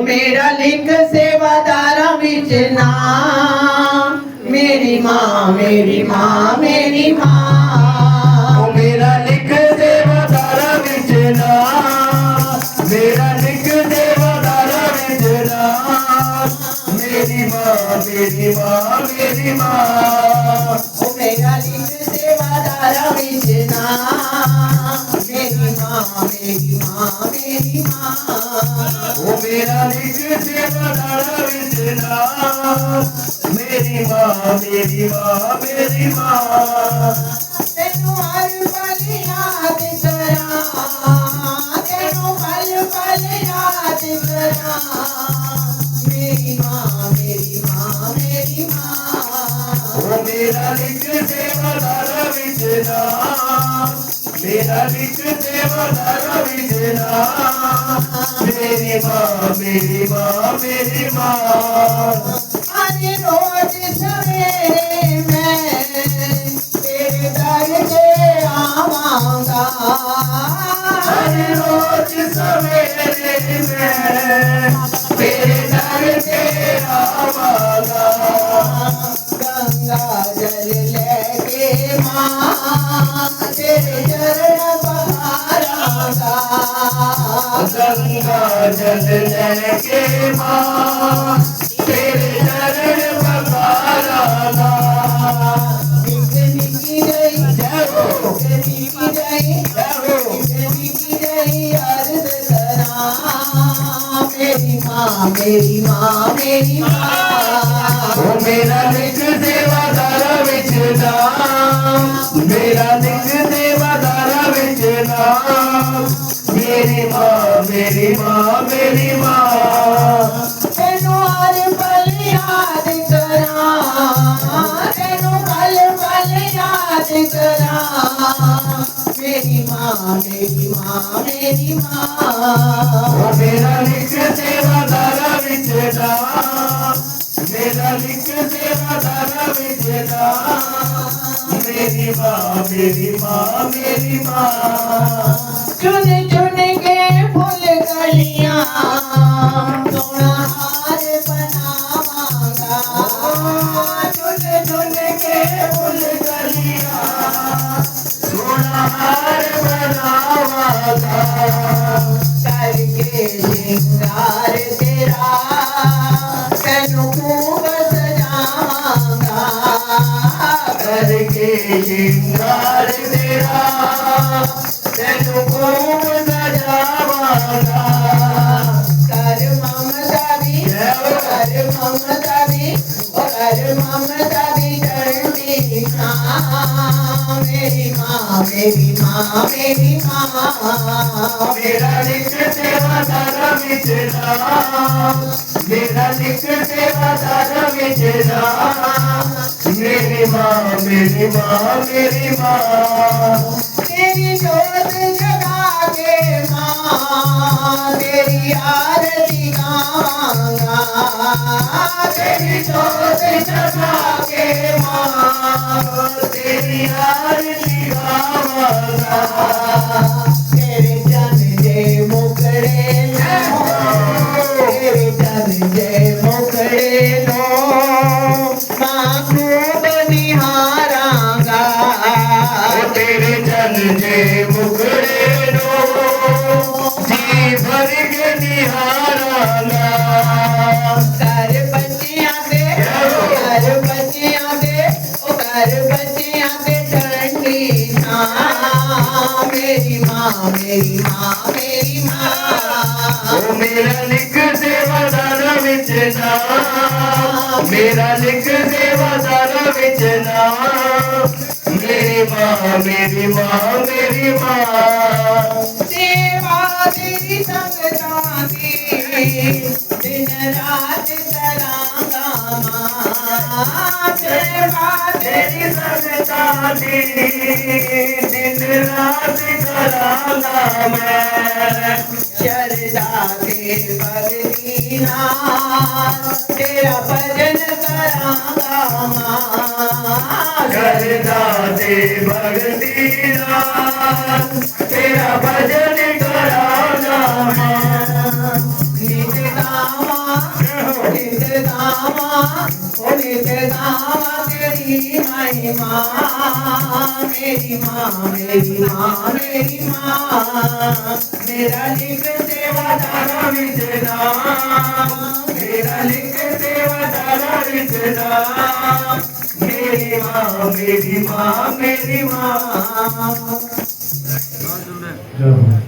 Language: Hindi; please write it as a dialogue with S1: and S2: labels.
S1: मेरा लिख सेवादारा विच नाम, मेरी माँ मेरी माँ मेरी माँ।
S2: मेरा लिख सेवादारा विच नाम, मेरा लिख सेवादारा विच नाम, मेरी माँ मेरी माँ मेरी माँ।
S1: मेरा लिख सेवादारा विच नाम, मेरी माँ मेरी माँ मेरी माँ।
S2: मेरा लिख सेवादारा विच नाम, मेरी माँ मेरी माँ मेरी माँ।
S1: तेनू हर पल याद करा, तेनू पल पल याद करा, मेरी माँ मेरी माँ मेरी माँ।
S2: मेरा लिख सेवादारा विच नाम, मेरा लिख सेवादारा विच नाम, मेरी माँ मेरी माँ मेरी माँ।
S1: हर रोज सवेरे मैं तेरे दर पे आवांगा,
S2: हर रोज सवेरे मैं तेरे दर पे आवांगा।
S1: गंगा जल लेके माँ तेरे चरण पखारांगा।
S2: गंगा जल लेके माँ तेरे चरण पखारांगा।
S1: निकी रही जाओ, निकी रही जाओ, निकी रही अर्ज करा, मेरी माँ मेरी माँ मेरी माँ।
S2: मेरा लिख सेवादारा विच नाम, मेरा लिख सेवादारा विच नाम, मेरी माँ मेरी माँ मेरी माँ।
S1: तेनू हर पल याद करा, तेनू पल पल याद करा, मेरी माँ मेरी माँ मेरी माँ।
S2: मेरा लिख सेवादारा विच नाम, मेरा लिख सेवादारा विच नाम, मेरी माँ मेरी माँ मेरी माँ।
S1: चुन चुन के फूल कलियां सोना हार बनावांगा,
S2: चुन चुन के फूल कलियां सोना हार बनावांगा।
S1: करके श्रृंगार तेरा तैनू खूब सजावांगा,
S2: करके श्रृंगार तेरा तैनू खूब सजावांगा।
S1: कर ममता दी, कर ममता दी, कर ममता दी चढ़ती छां, मेरी माँ मेरी माँ मेरी माँ।
S2: मेरा लिख सेवादारा विच नाम, मेरा लिख सेवादारा विच नाम, मेरी माँ मेरी माँ मेरी माँ।
S1: तेरी जोत जगा के माँ तेरी आरती गावांगा,
S2: तेरी जोत जगा के माँ तेरी आरती गावांगा।
S1: तेरे चन जे मुखड़े लो, तेरे चन जे मुखड़े लो, माँ खूब निहारांगा।
S2: तेरे चन जे मुखड़े नो जी भर के निहारांगा।
S1: कर बच्चियां दे, कर बच्चियां दे, ओ कर बच्चियां दे ठंडी छां, मेरी माँ मेरी माँ मेरी माँ।
S2: मेरा लिख सेवादारा विच नाम, मेरा लिख सेवादारा विच नाम, मेरी माँ मेरी माँ मेरी माँ।
S1: सेवा तेरी संगतां दी दिन रात करांगा माँ, सेवा तेरी
S2: संगतां दी दिन रात करांगा मैं।
S1: शरदा दे भगती नाथ तेरा भजन करांगा माँ।
S2: करदा दे भगती नाथ तेरा भजन करांगा माँ।
S1: नित नाम मेरी माई माँ मेरी माँ मेरी माँ मेरी माँ मेरा लिख सेवादारा विच नाम मेरा लिख सेवादारा विच नाम मेरी माँ मेरी माँ मेरी माँ
S2: जय हो।